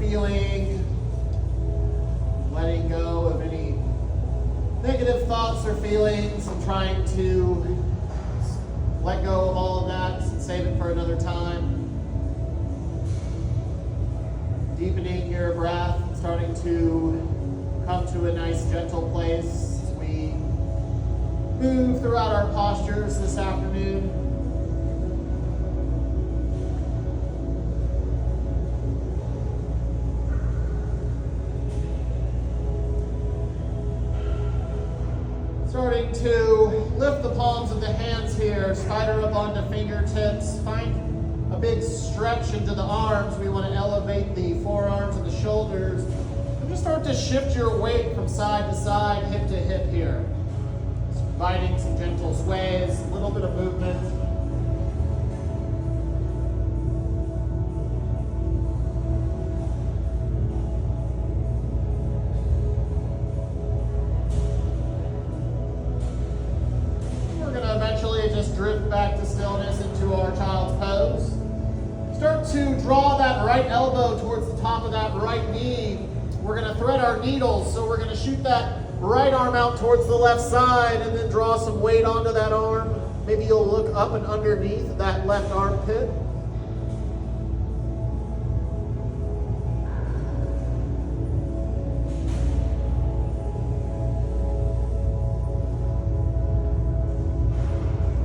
feeling, letting go of any negative thoughts or feelings and trying to let go of all of that and save it for another time. Deepening your breath, starting to come to a nice gentle place as we move throughout our postures this afternoon. Starting to lift the palms of the hands here, spider up onto fingertips. Find a big stretch into the arms. We want to elevate the forearms and the shoulders. And just start to shift your weight from side to side, hip to hip here. Just providing some gentle sways, a little bit of movement. Drift back to stillness into our child's pose. Start to draw that right elbow towards the top of that right knee. We're going to thread our needles, so we're going to shoot that right arm out towards the left side and then draw some weight onto that arm. Maybe you'll look up and underneath that left armpit.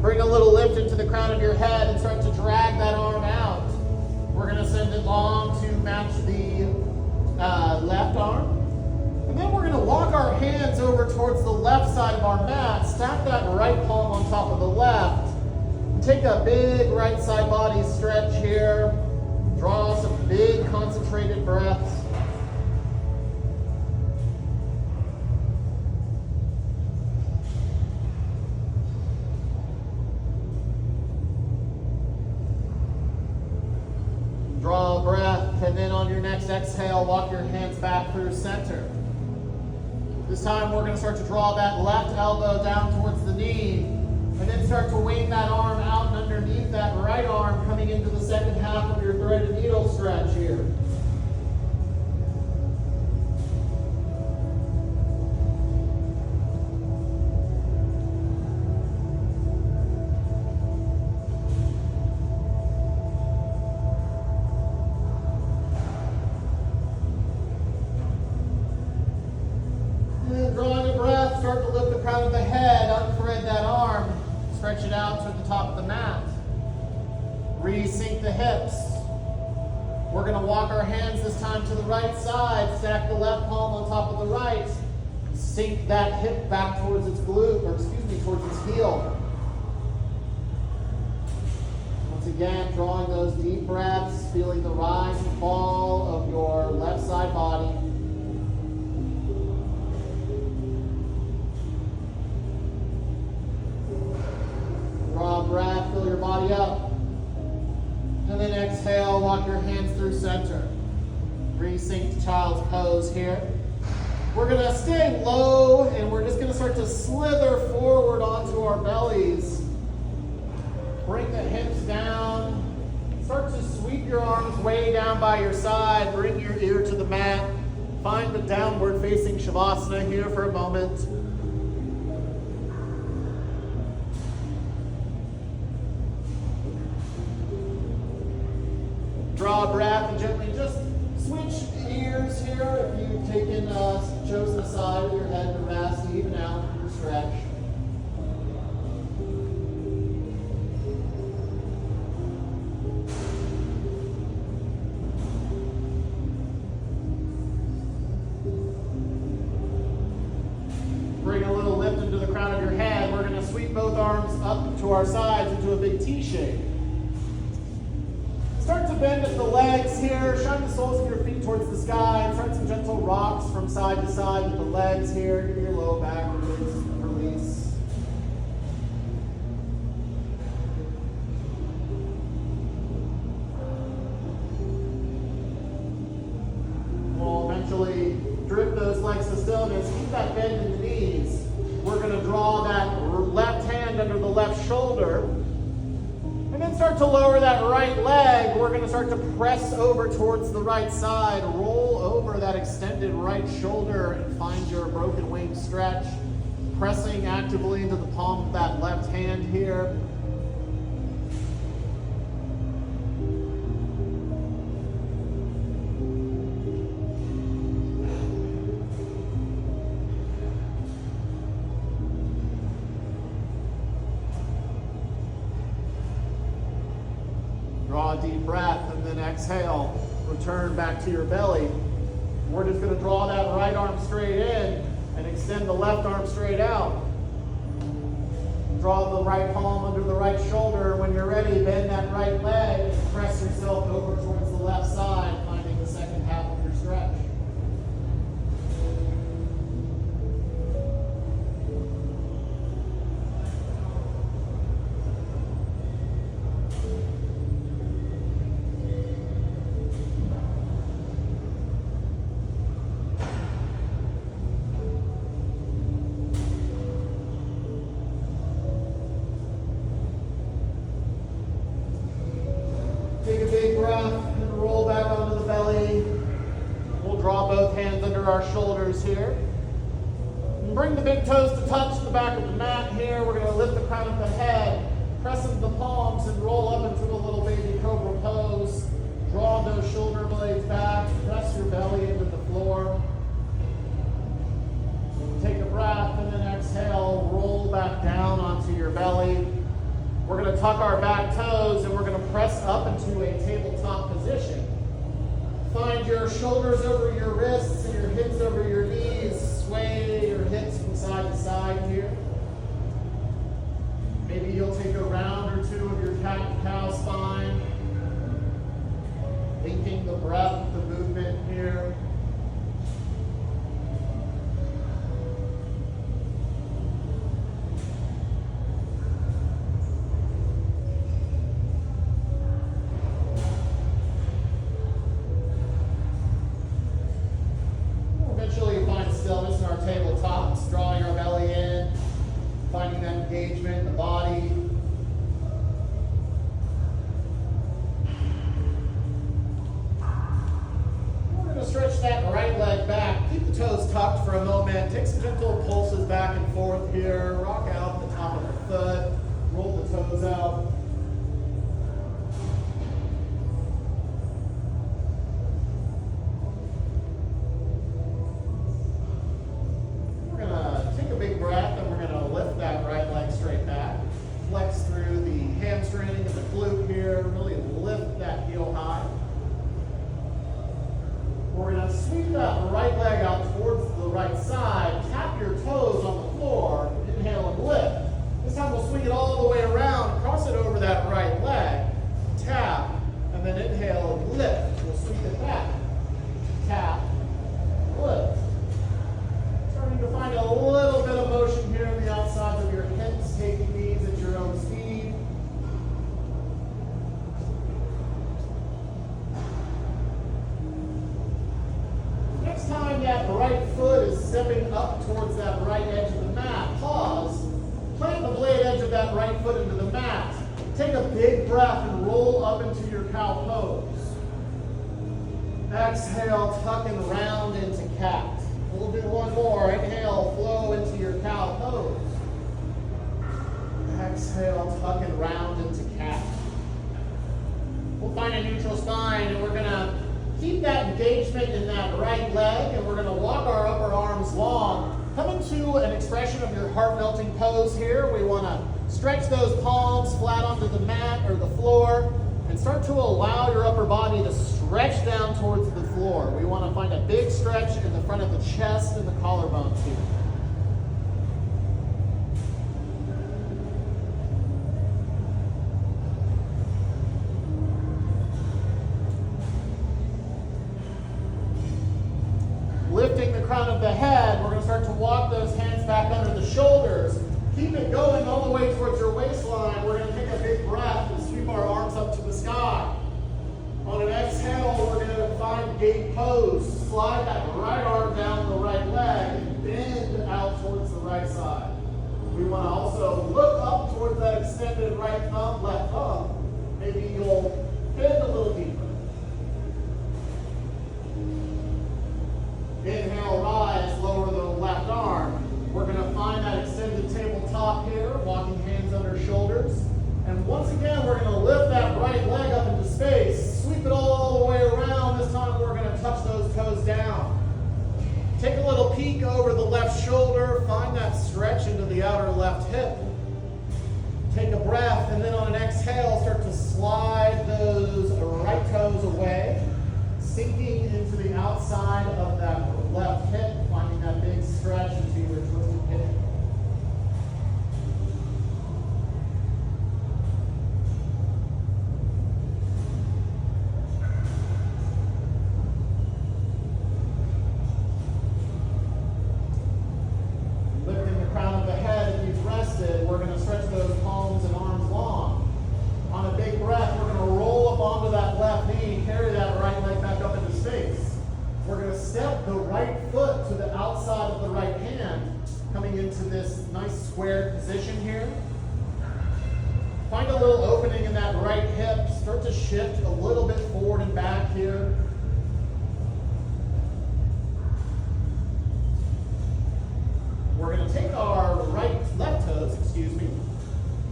Bring a little lift into the crown of your head and start to drag that arm out. We're going to send it long to match the left arm. And then we're going to walk our hands over towards the left side of our mat, stack that right palm on top of the left, and take a big right side body stretch here. Draw some big concentrated breaths. Draw a breath, and then on your next exhale, walk your hands back through center. This time we're going to start to draw that left elbow down towards the knee, and then start to wing that arm out and underneath that right arm, coming into the second half of your threaded needle stretch here. Drawing a breath, start to lift the crown of the head, unthread that arm, stretch it out to the top of the mat. Resync the hips. We're going to walk our hands this time to the right side, stack the left palm on top of the right, sink that hip back towards its glute, towards its heel. Once again, drawing those deep breaths, feeling the rise and fall of your left side body. Draw a breath, fill your body up. And then exhale, walk your hands through center. Resync to child's pose here. We're going to stay low, and we're just going to start to slither forward onto our bellies. Bring the hips down. Start to sweep your arms way down by your side. Bring your ear to the mat. Find the downward facing Shavasana here for a moment. Draw a breath and gently just switch ears here. If you've chosen a side of your head to rest, even out your stretch. Bring a little lift into the crown of your head. We're going to sweep both arms up to our sides into a big T shape. Start to bend at the legs here. Shine the soles of your feet towards the sky. And start some gentle rocks from side to side with the legs here. Give your low back release. We'll eventually drift those legs to stillness. Keep that bend in the knees. We're going to draw that left hand under the left shoulder. And And then start to lower that right leg. We're going to start to press over towards the right side. Roll over that extended right shoulder and find your broken wing stretch. Pressing actively into the palm of that left hand here. Draw a deep breath and then exhale. Return back to your belly. We're just going to draw that right arm straight in and extend the left arm straight out. Draw the right palm under the right shoulder. When you're ready, bend that right leg and press yourself over towards the left side, finding the second half of your stretch. Take a big breath and roll back onto the belly. We'll draw both hands under our shoulders here. And bring the big toes to touch the back of the mat here. We're going to lift the crown of the head, press into the palms, and roll up into a little baby cobra pose. Draw those shoulder blades back. Press your belly into the floor. Take a breath and then exhale. Roll back down onto your belly. We're going to tuck our back toes and we're going to press up into a tabletop position. Find your shoulders over your wrists and your hips over your knees. Sway your hips from side to side here. Maybe you'll take a round or two of your cat-cow spine. Linking the breath, the movement here. Stillness in our tabletops, drawing our belly in, finding that engagement in the body. We're going to stretch that right leg back. Keep the toes tucked for a moment. Take some gentle pulses back and forth here. Rock out the top of the foot. Roll the toes out. Breath, and we're going to lift that right leg straight back. Flex through the hamstring and the glute here. Really lift that heel high. We're going to sweep that right leg out towards the right side. Tap your toes on the floor. Inhale and lift. This time we'll swing it all the way around. Cross it over that right leg. Tap, and then inhale and lift. We'll sweep it back. Tap, lift. Starting to find a little bit of motion here in the outsides of your hips, taking these at your own speed. Next time that right foot is stepping up towards that right edge of the mat, pause, plant the blade edge of that right foot into the mat. Take a big breath and roll up into your cow pose. Exhale, tuck and round into cat. We'll do one more. Inhale, flow into your cow pose. Exhale, tuck and round into cat. We'll find a neutral spine, and we're going to keep that engagement in that right leg, and we're going to walk our upper arms long. Come into an expression of your heart-melting pose here. We want to stretch those palms flat onto the mat or the floor, and start to allow your upper body to stretch down towards the floor. We want to find a big stretch in the front of the chest and the collarbones here. Lifting the crown of the head, we're going to start to walk those hands back under the shoulders. Keep it going all the way towards your waistline. We're going to take a big breath and sweep our arms up to the sky. On an exhale, we're going to find gate pose. Slide that right arm down the right leg and bend out towards the right side. We want to also look up towards that extended right thumb, left thumb, the outer left hip. Take a breath, and then on an exhale, start to slide those right toes away, sinking into the outside of that left hip, finding that big stretch into your twisted hip. Lifting the crown of the head if you've rested, we're going to stretch those palms and arms long. On a big breath, we're going to roll up onto that left knee, carry that right leg back up into space. We're going to step the right foot to the outside of the right hand, coming into this nice squared position here. Find a little opening in that right hip. Start to shift a little bit forward and back here. We're going to take our left toes,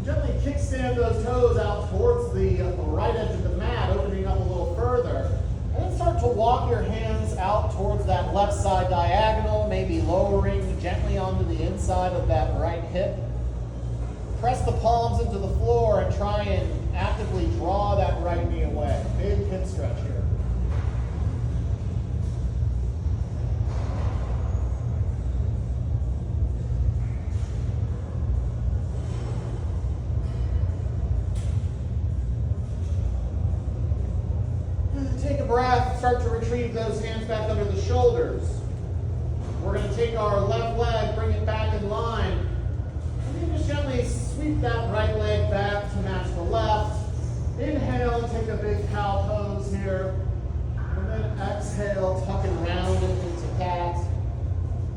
gently kickstand those toes out towards the right edge of the mat, opening up a little further. And then start to walk your hands out towards that left side diagonal, maybe lowering gently onto the inside of that right hip. Press the palms into the floor and try and actively draw that right knee away. Big hip stretch here. Take a breath, start to retrieve those hands back under the shoulders. We're going to take our left leg, bring it back in line, and then just gently sweep that right leg back to match the left. Inhale, take a big cow pose here, and then exhale, tuck and round it into cat.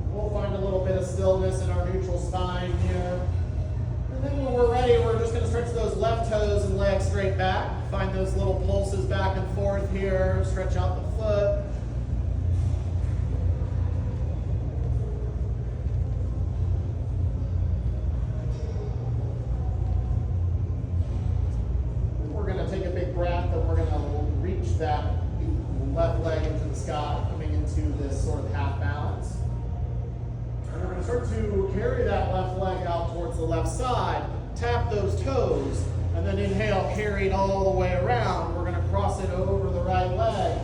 We'll find a little bit of stillness in our neutral spine here. And then when we're ready, we're just going to stretch those left toes and legs straight back. Find those little pulses back and forth here. Stretch out the foot. We're going to take a big breath and we're going to reach that left leg into the sky, coming into this sort of half balance. And we're going to start to carry that left leg out towards the left side. Tap those toes. And then inhale, carry it all the way around. We're going to cross it over the right leg,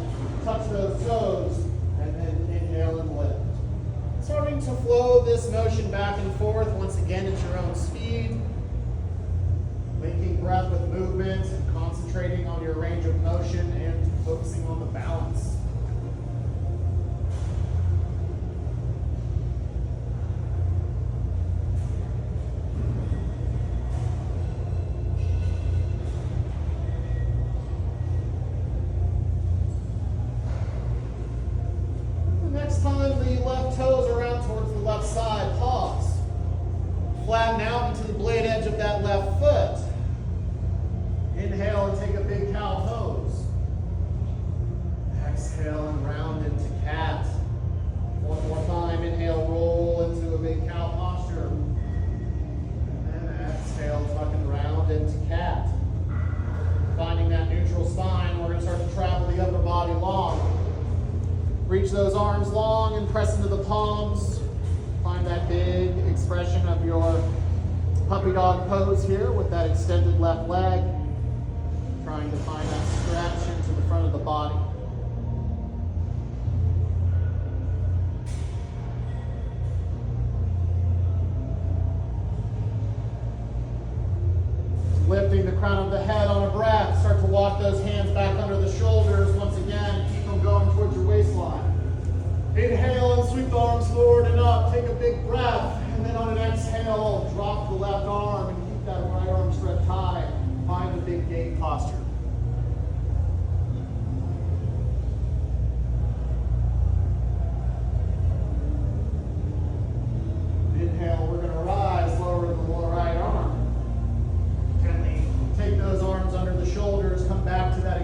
touch those toes, and then inhale and lift. Starting to flow this motion back and forth, once again at your own speed. Linking breath with movement, and concentrating on your range of motion and focusing on the balance. Time the left toes around towards the left side, pause. Flatten out into the blade edge of that left foot. Inhale and take a big cow pose. Exhale and round into cat. One more time, inhale, roll into a big cow posture. And then exhale, tuck and round into cat. Finding that neutral spine, we're going to start to travel the upper body long. Reach those arms long and press into the palms. Find that big expression of your puppy dog pose here with that extended left leg. Trying to find that stretch into the front of the body. Lifting the crown of the head on a breath. Start to walk those hands back under the shoulders. Once again, keep them going towards your waistline. Inhale and sweep the arms forward and up. Take a big breath. And then on an exhale, drop the left arm and keep that right arm stretched high. Find the big gate posture. Inhale, we're going to rise, lower the right arm. Gently take those arms under the shoulders, come back to that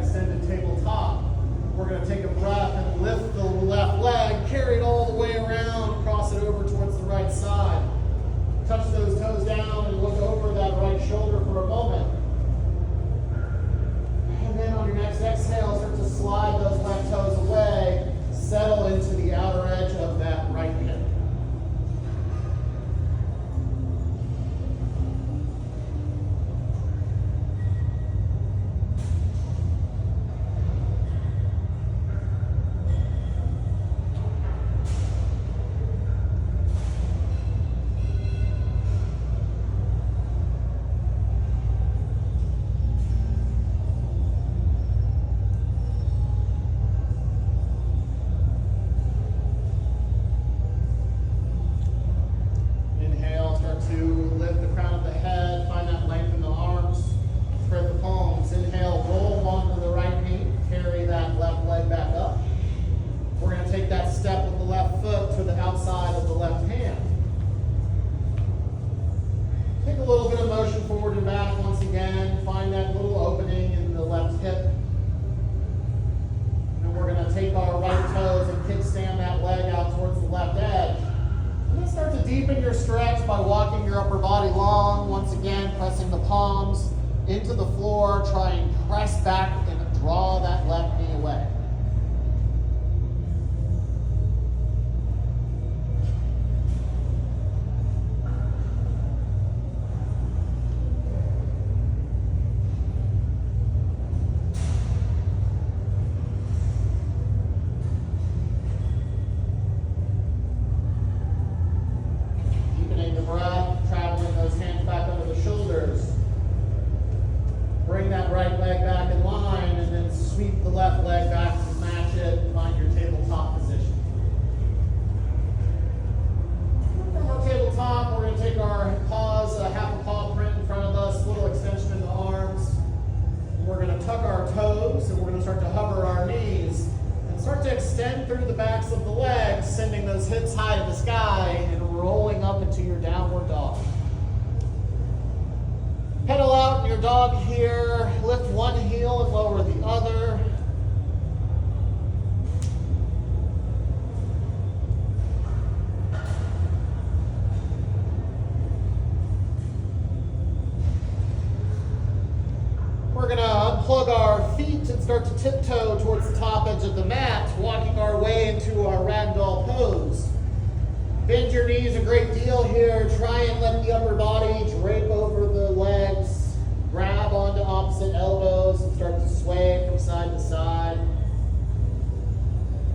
deepen your stretch by walking your upper body long. Once again, pressing the palms into the floor. Try and press back and draw that left knee away. Hips high to the sky and rolling up into your downward dog. Pedal out in your dog here. Lift one heel and lower the other. We're going to unplug our feet and start to tiptoe towards the top edge of the mat, walking our way into our ragdoll pose. Bend your knees a great deal here. Try and let the upper body drape over the legs. Grab onto opposite elbows and start to sway from side to side.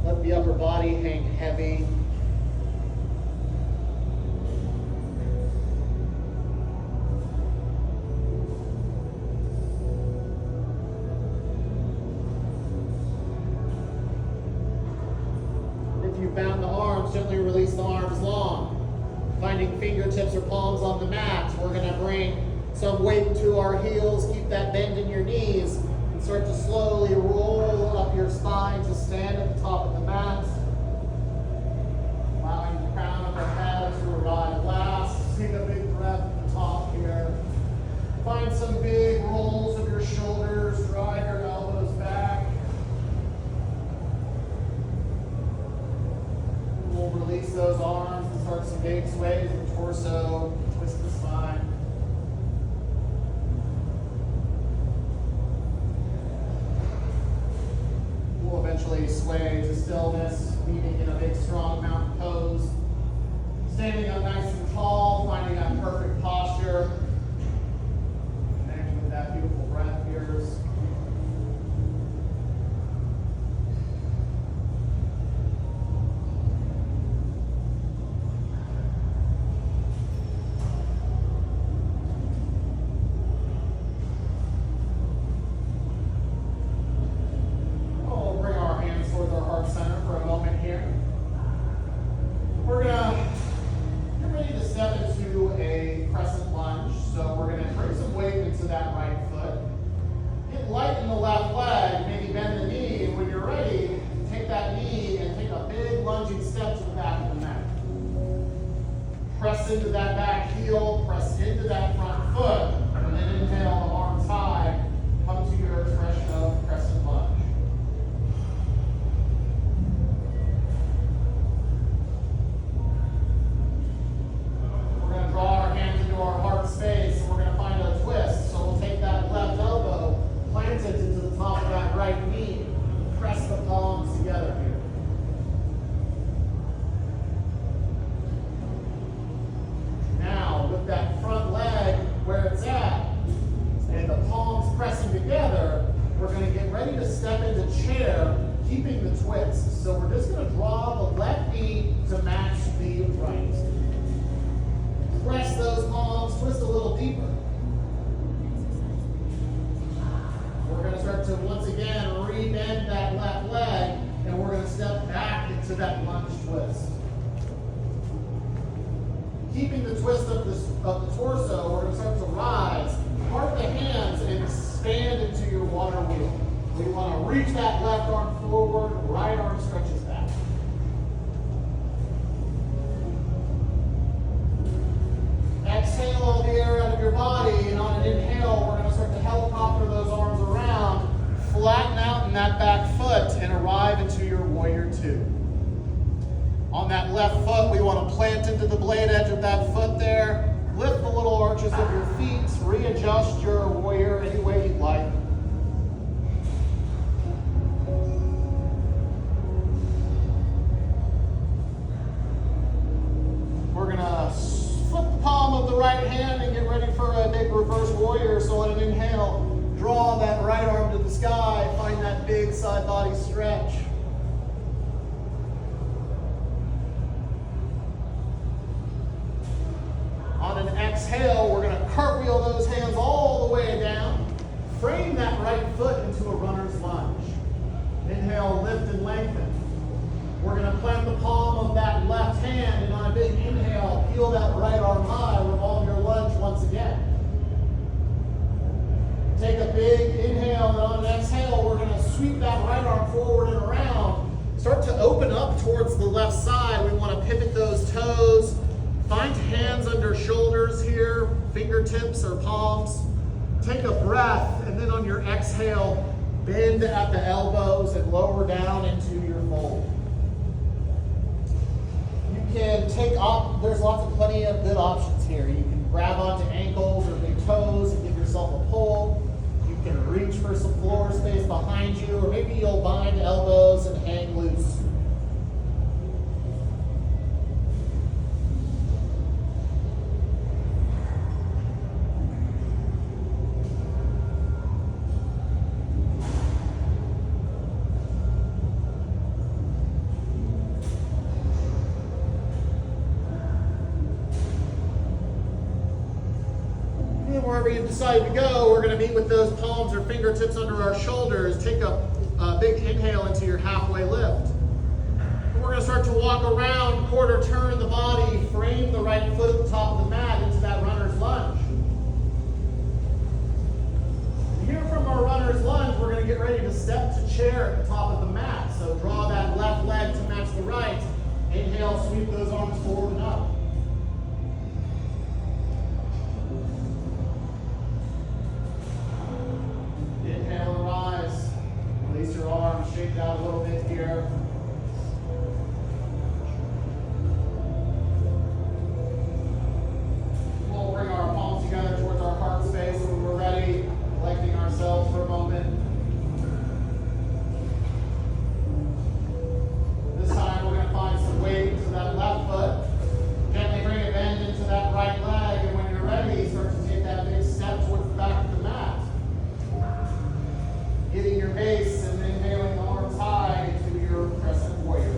Let the upper body hang heavy. Bound the arms, gently release the arms long. Finding fingertips or palms on the mat, we're going to bring some weight into our heels, keep that bend in your knees, and start to slowly roll up your spine to stand at the top of the mat. Allowing the crown of the head to arrive last. Take a big breath at the top here. Find some big rolls of your shoulders, drive your elbows back. We'll release those arms and start some big sways of the torso, twist the spine. We'll eventually sway to stillness, leaving in a big strong mountain pose. Standing up nice and tall, finding that perfect posture. Connecting with that beautiful breath of yours. Press into that back heel, press into that front foot, and then inhale the arms high, come to your expression of crescent lunge. We're going to draw our hands into our heart space, and we're going to find a twist. So we'll take that left elbow, plant it into the top of that right knee, press the palms together here. That front leg where it's at and the palms pressing together, we're going to get ready to step into chair, keeping the twist. So we're just going to draw the left knee to match the right. Press those palms, twist a little deeper. We're going to start to once again re-bend that left leg, and we're going to step back into that lunge twist. Keeping the twist of the torso, we're going to start to rise, part the hands, and expand into your water wheel. We want to reach that left arm forward, right arm stretches back. Exhale all the air out of your body, and on an inhale, we're going to start to helicopter those arms around, flatten out in that back foot, and arrive into your warrior two. On On that left foot, we want to plant into the blade edge of that foot there. Lift the little arches of your feet. Readjust your warrior any way you'd like. We're going to flip the palm of the right hand and get ready for a big reverse warrior. So on an inhale, draw that right arm to the sky. Find that big side body stretch. On an exhale, we're going to cartwheel those hands all the way down. Frame that right foot into a runner's lunge. Inhale, lift and lengthen. We're going to plant the palm of that left hand, and on a big inhale, peel that right arm high, revolve your lunge once again. Take a big inhale, and on an exhale, we're going to sweep that right arm forward and around. Start to open up towards the left side. We want to pivot those toes. Find hands under shoulders here, fingertips or palms. Take a breath, and then on your exhale, bend at the elbows and lower down into your fold. You can take off, there's plenty of good options here. You can grab onto ankles or big toes and give yourself a pull. You can reach for some floor space behind you, or maybe you'll bind elbows and hang loose. Wherever you decide to go, we're going to meet with those palms or fingertips under our shoulders. Take a big inhale into your halfway lift. And we're going to start to walk around, quarter turn the body, frame the right foot at the top of the mat into that runner's lunge. And here from our runner's lunge, we're going to get ready to step to chair at the top of the mat. So draw that left leg to match the right. Inhale, sweep those arms forward and up. Release your arms, shake out a little bit here. We'll bring our palms together towards our heart space when we're ready, collecting ourselves for a moment. This time we're going to find some weight to that left foot. Gently bring a bend into that right leg, and when you're ready, start to take that big step towards the back of the mat. Getting your base and inhaling the arms high into your crescent warrior.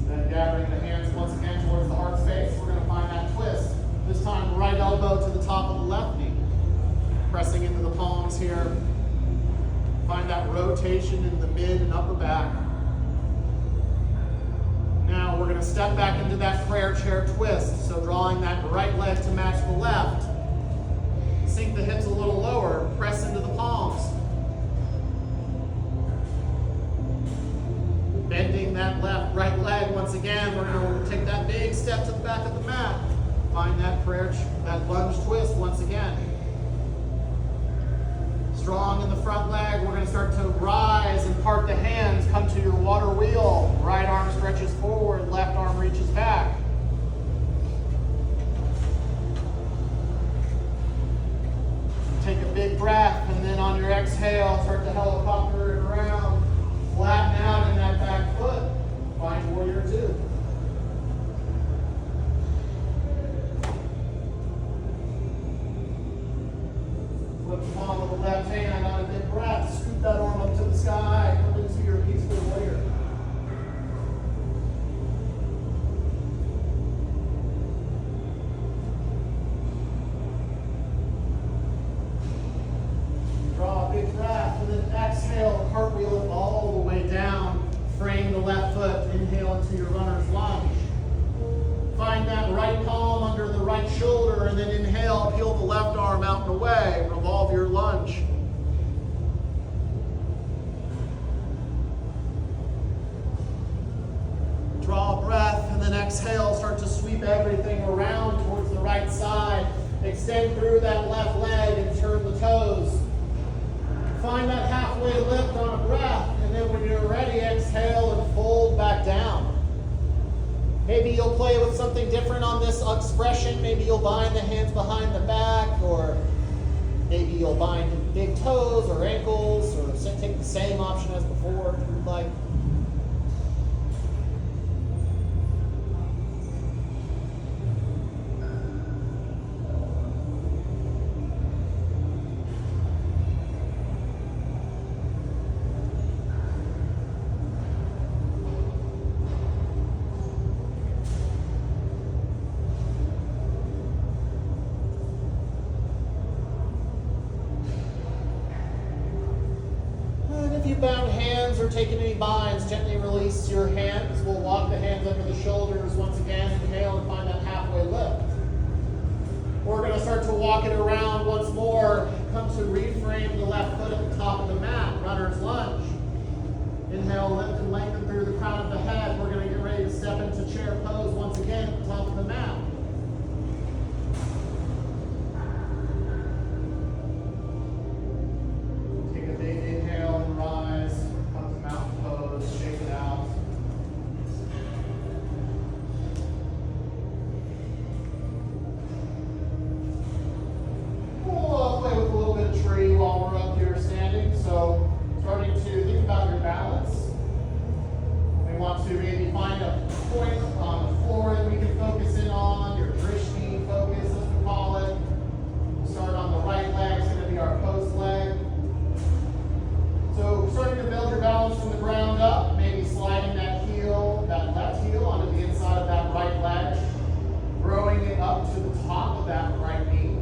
Then gathering the hands once again towards the heart space, we're going to find that twist. This time, right elbow to the top of the left knee. Pressing into the palms here. Find that rotation in the mid and upper back. Now we're going to step back into that prayer chair twist. So drawing that right leg to match the left. Sink the hips a little lower. Press into the palms. Bending that right leg once again. We're going to take that big step to the back of the mat. Find that that lunge twist once again. Strong in the front leg, we're going to start to rise and part the hands, come to your water wheel. Right arm stretches forward, left arm reaches back. Take a big breath, and then on your exhale, start to helicopter it around. Flatten out in that back foot. Find warrior two. Flip the palm of the left hand on a big breath. Scoop that arm up to the sky. Come into your peaceful warrior. Draw a big breath, and then exhale, cartwheel it all the way down. Frame the left foot. Inhale into your runner's lunge. Find that right palm under the right shoulder, and then inhale, peel the left arm out and away. Revolve your lunge. Draw a breath, and then exhale, start to sweep everything around towards the right side. Extend through that left leg and turn the toes. lift on a breath, and then when you're ready, exhale and fold back down. Maybe you'll play with something different on this expression. Maybe you'll bind the hands behind the back, or maybe you'll bind big toes or ankles, or take the same option as before if you'd like. If you bound hands or taken any binds, gently release your hands. We'll walk the hands under the shoulders once again. Inhale and find that halfway lift. We're going to start to walk it around once more. Come to reframe the left foot at the top of the mat, runner's lunge. Inhale, lift and lengthen through the crown of the head. We're going to get ready to step into chair pose once again at the top of the mat. To maybe find a point on the floor that we can focus in on, your Tristan focus as we call it. We'll start on the right leg, it's going to be our post leg. So starting to build your balance from the ground up, maybe sliding that heel, that left heel onto the inside of that right leg, growing it up to the top of that right knee.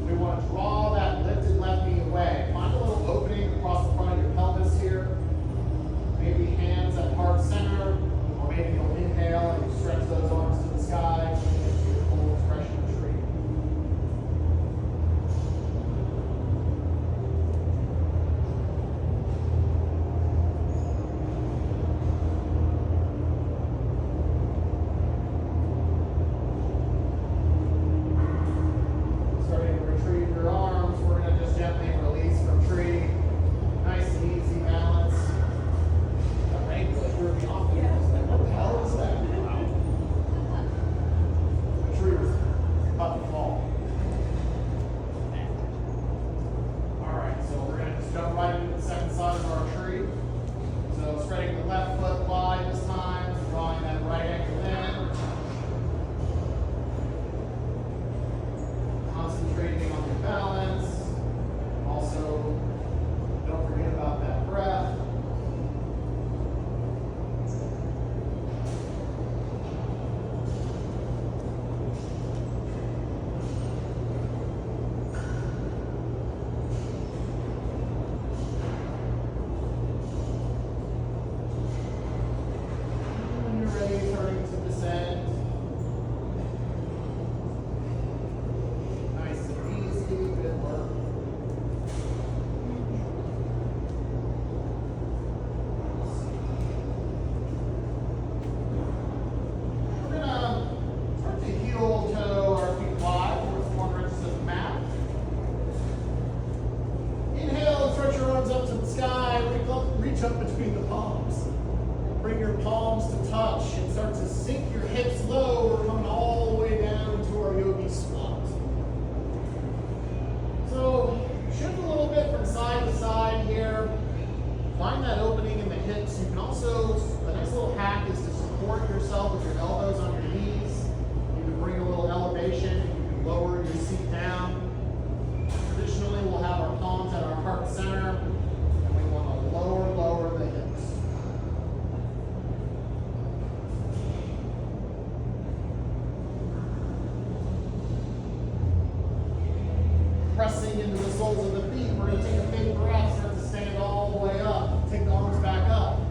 We want to draw that lifted left knee away. Find a little opening across the front of your pelvis here. Maybe hands at heart center, or maybe you'll inhale and you stretch those arms to the sky. Beautiful expression of tree. Starting to retrieve your arms, we're going to just gently release from tree. Nice and easy balance. What the hell is that? The tree was about to fall. Alright, so we're going to just jump right into the second side of our tree. So spreading the left foot wide this time, drawing that right ankle in. Concentrating on your balance. Also, don't forget about that breath. Starting to descend. Nice and easy, good work. We're going to start to heel toe our feet wide towards 4 inches of the mat. Inhale, stretch your arms up to the sky, reach up between the palms. Bring your palms to touch and start to sink your hips low. We're coming all the way down to our yogi squat. So shift a little bit from side to side here. Find that opening in the hips. You can also, a nice little hack is to support yourself with your elbows on your knees. You can bring a little elevation. You can lower your seat down. Traditionally, we'll have our palms at our heart center. And we want to lower the hips. Pressing into the soles of the feet. We're going to take a big breath, start to stand all the way up. Take the arms back up.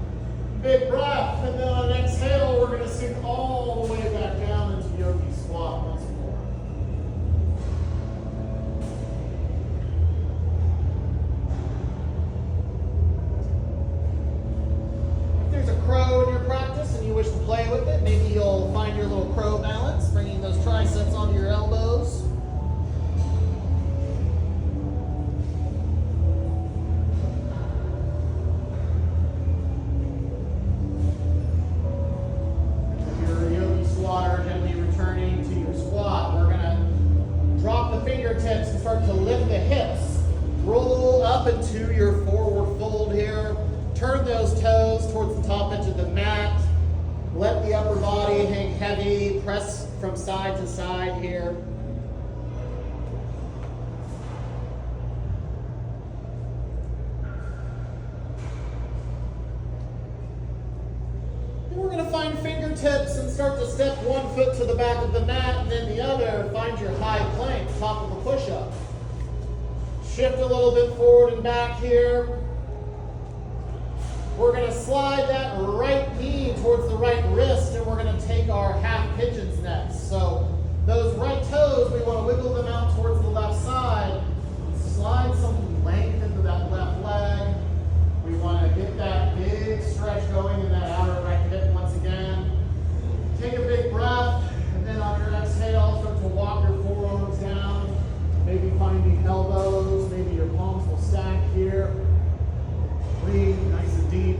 Big breath, and then on an exhale, we're going to sink all the way back down into yogi squat once more. If there's a crow in your practice and you wish to play with it, maybe you'll find your little crow balance, bringing those triceps onto your elbows. into your forward fold here. Turn those toes towards the top edge of the mat. Let the upper body hang heavy. Press from side to side here. We're going to find fingertips and start to step one foot to the back of the mat and then the other. Find your high plank, top of a push-up. Shift a little bit forward and back here. We're going to slide that right knee towards the right wrist and we're going to take our half pigeons next. So those right toes, we want to wiggle them out towards the left side. Slide some length into that left leg. We want to get that big stretch going in that outer right hip once again. Take a big breath, and then on your exhale, start to walk your forearms down. Maybe finding elbows, maybe your palms will stack here. Breathe nice and deep.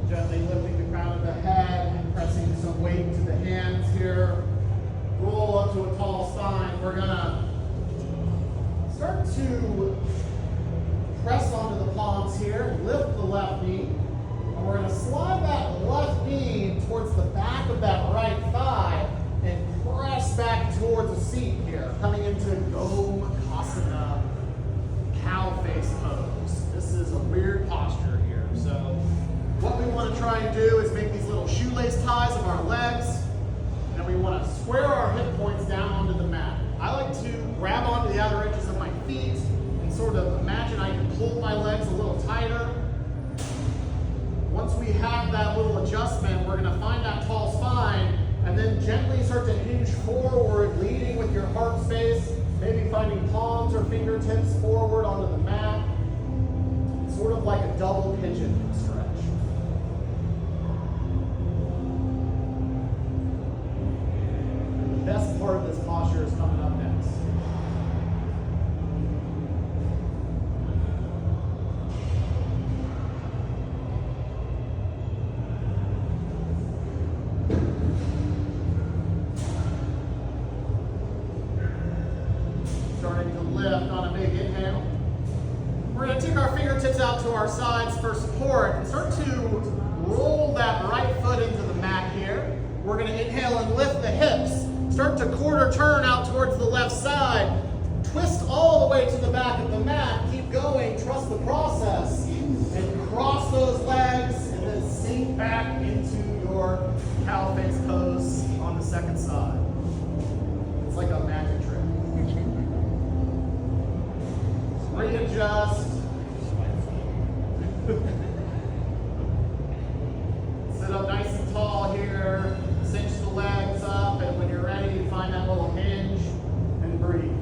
Gently lifting the crown of the head and pressing some weight to the hands here. Roll up to a tall spine. We're going to start to press onto the palms here. Lift the left knee. And we're going to slide that left knee towards the back of that right thigh and press back towards the seat here. Coming into Gomukhasana, cow face pose. This is a weird posture here. So what we want to try and do is make these little shoelace ties of our legs, and we want to square our hip points down onto the mat. I like to grab onto the outer edges of my feet and sort of imagine I can pull my legs a little tighter. Once we have that little adjustment, we're going to find that tall spine and then gently start to hinge forward, leading with your heart space, maybe finding palms or fingertips forward onto the mat, sort of like a double pigeon stretch. The best part of this posture is coming up next. Starting to lift on a big inhale. We're going to take our fingertips out to our sides for support and start to roll that right foot into the mat here. We're going to inhale and lift the hips. Start to quarter turn out towards the left side. Twist all the way to the back of the mat. Keep going. Trust the process. And cross those legs and then sink back into your cow face pose on the second side. It's like a magic trick. Readjust. Sit up nice and tall here. Cinch the legs up, and when you're ready, find that little hinge and breathe.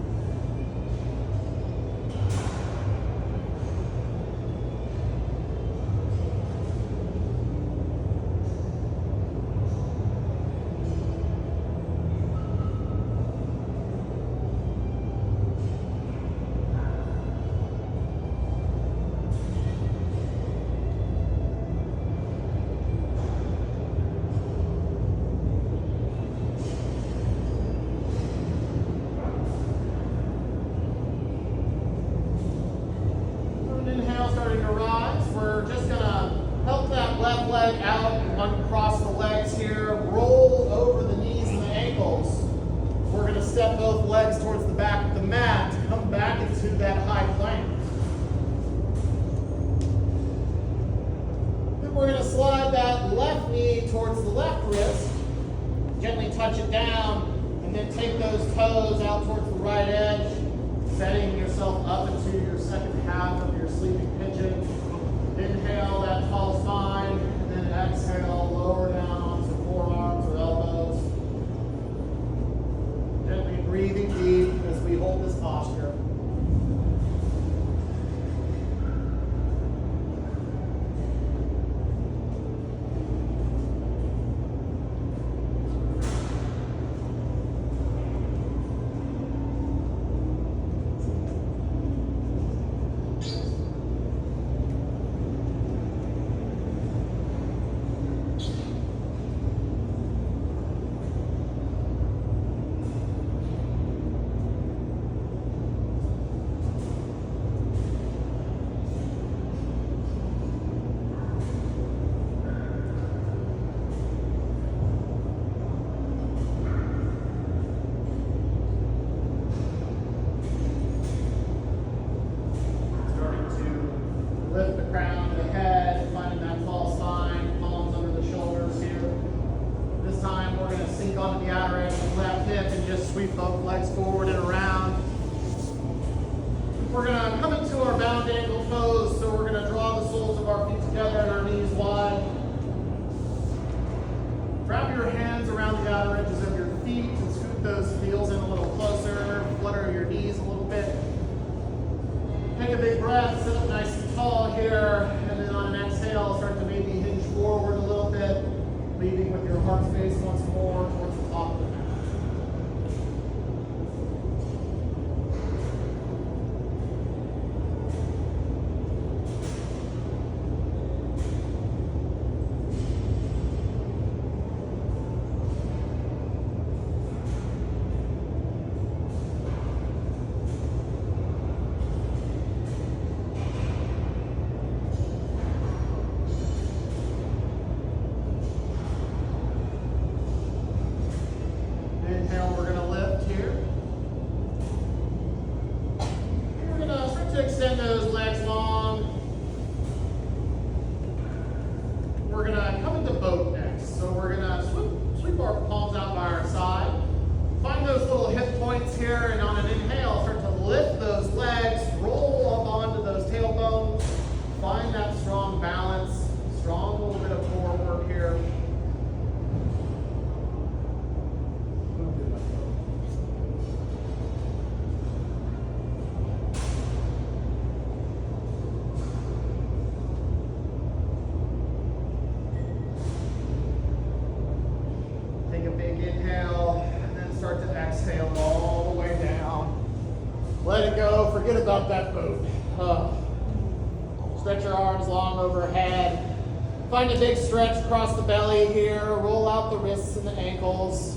Starting to rise. We're just going to help that left leg out and uncross the legs here. Roll over the knees and the ankles. We're going to step both legs towards the back of the mat to come back into that high plank. Then we're going to slide that left knee towards the left wrist. Gently touch it down and then take those toes out towards the right edge, setting yourself up into your second half of your sleeping pigeon. Inhale. Sweep both legs forward and around. We're gonna come into our bound ankle pose, so we're gonna draw the soles of our feet together and our knees wide. Wrap your hands around the outer edges of your feet and scoot those heels in a little closer. Flutter your knees a little bit. Take a big breath, sit up nice and tall here, and then on an exhale, start to maybe hinge forward a little bit, leading with your heart space once more towards the top of the mat. Inhale, we're going to lift here. We're going to start to extend those legs long. We're going to come into boat next. So we're going to sweep our palms out by our side. Find those little hip points here, and on an inhale, start to lift those legs, roll up onto those tailbones. Find that strong balance, strong little bit of core work here. Take a big inhale, and then start to exhale all the way down. Let it go, forget about that boat. Stretch your arms long overhead. Find a big stretch across the belly here. Roll out the wrists and the ankles.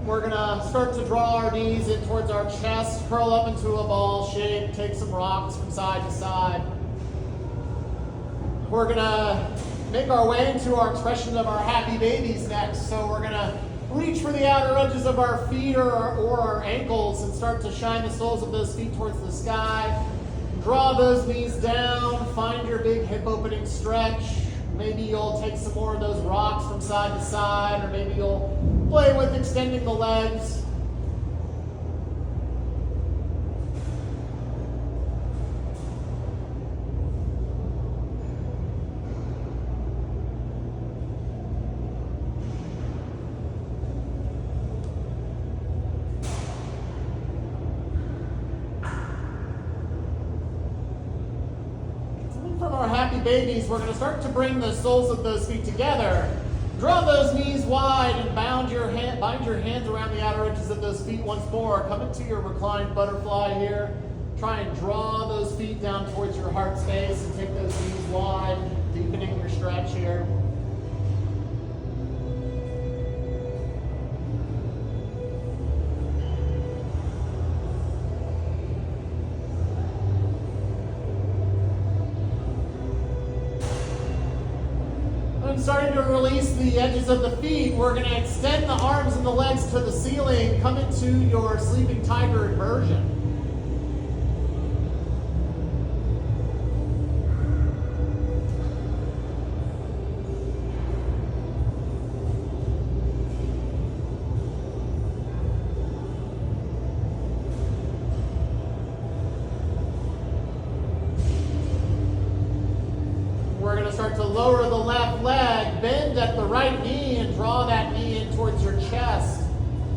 We're gonna start to draw our knees in towards our chest, curl up into a ball shape, take some rocks from side to side. We're gonna make our way into our expression of our happy babies next. So we're gonna reach for the outer edges of our feet or our ankles and start to shine the soles of those feet towards the sky. Draw those knees down, find your big hip opening stretch. Maybe you'll take some more of those rocks from side to side, or maybe you'll play with extending the legs. From our happy babies, we're going to start to bring the soles of those feet together. Draw those knees wide and bind your hands around the outer edges of those feet once more. Come into your reclined butterfly here. Try and draw those feet down towards your heart space and take those knees wide, deepening your stretch here. And starting to release the edges of the feet, we're going to extend the arms and the legs to the ceiling. Come into your sleeping tiger inversion. We're going to start to lower the left leg, bend at the right knee, and draw that knee in towards your chest.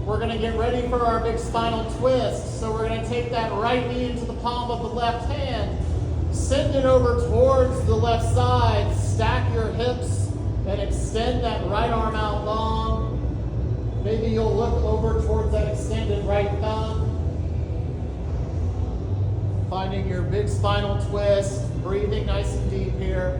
We're going to get ready for our big spinal twist. So we're going to take that right knee into the palm of the left hand, send it over towards the left side, stack your hips, and extend that right arm out long. Maybe you'll look over towards that extended right thumb. Finding your big spinal twist, breathing nice and deep here.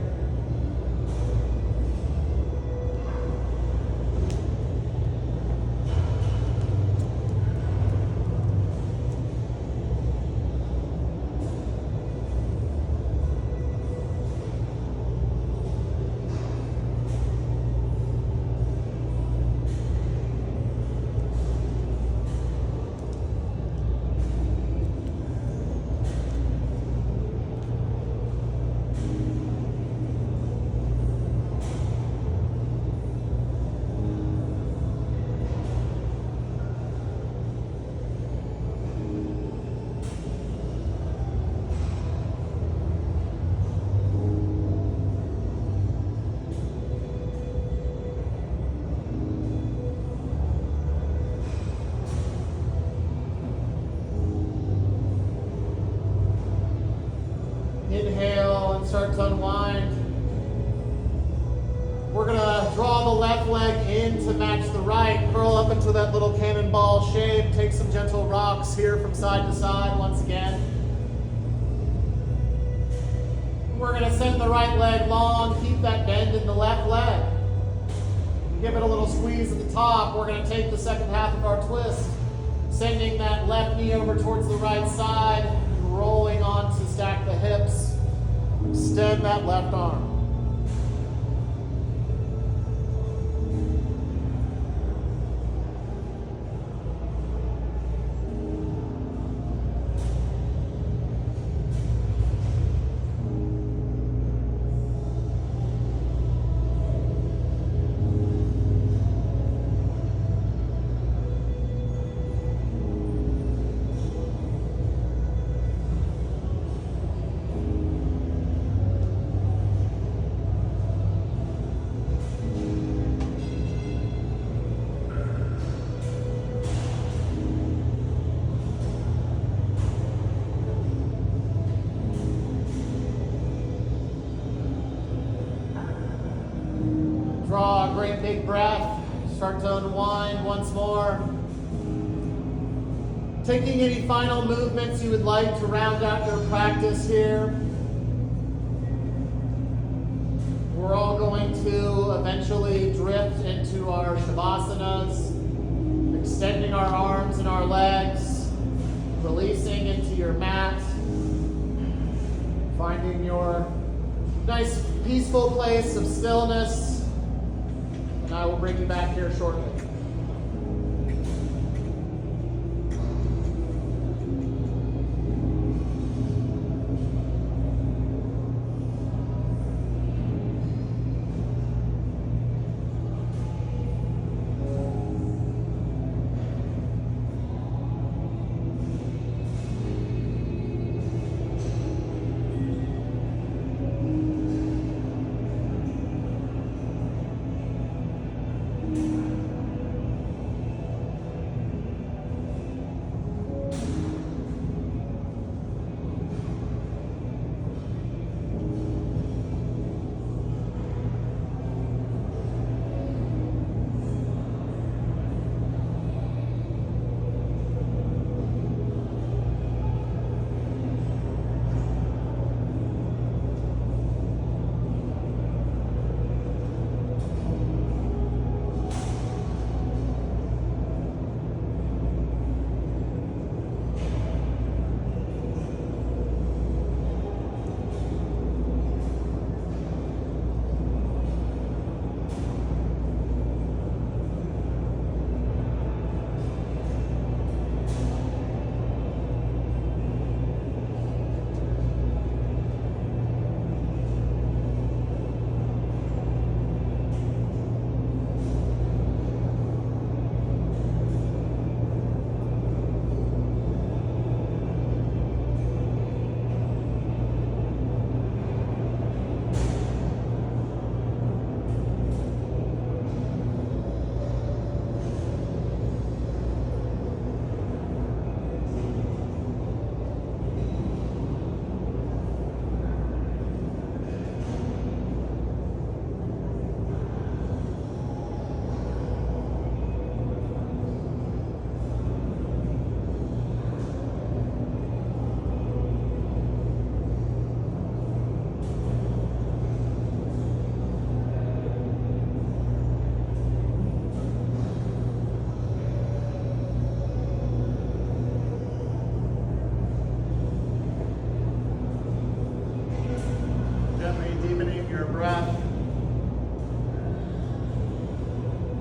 Inhale and start to unwind. We're gonna draw the left leg in to match the right. Curl up into that little cannonball shape. Take some gentle rocks here from side to side once again. We're gonna send the right leg long. Keep that bend in the left leg. Give it a little squeeze at the top. We're gonna take the second half of our twist, sending that left knee over towards the right side, and rolling on to stack the hips. Extend that left arm. Draw a great big breath. Start to unwind once more. Taking any final movements you would like to round out your practice here. We're all going to eventually drift into our Shavasanas, extending our arms and our legs, releasing into your mat, finding your nice peaceful place of stillness. And I will bring you back here shortly.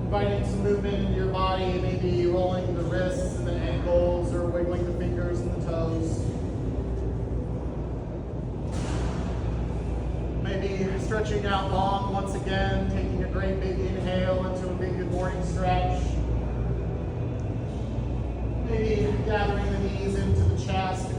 Inviting some movement into your body, maybe rolling the wrists and the ankles or wiggling the fingers and the toes. Maybe stretching out long once again, taking a great big inhale into a big good morning stretch. Maybe gathering the knees into the chest,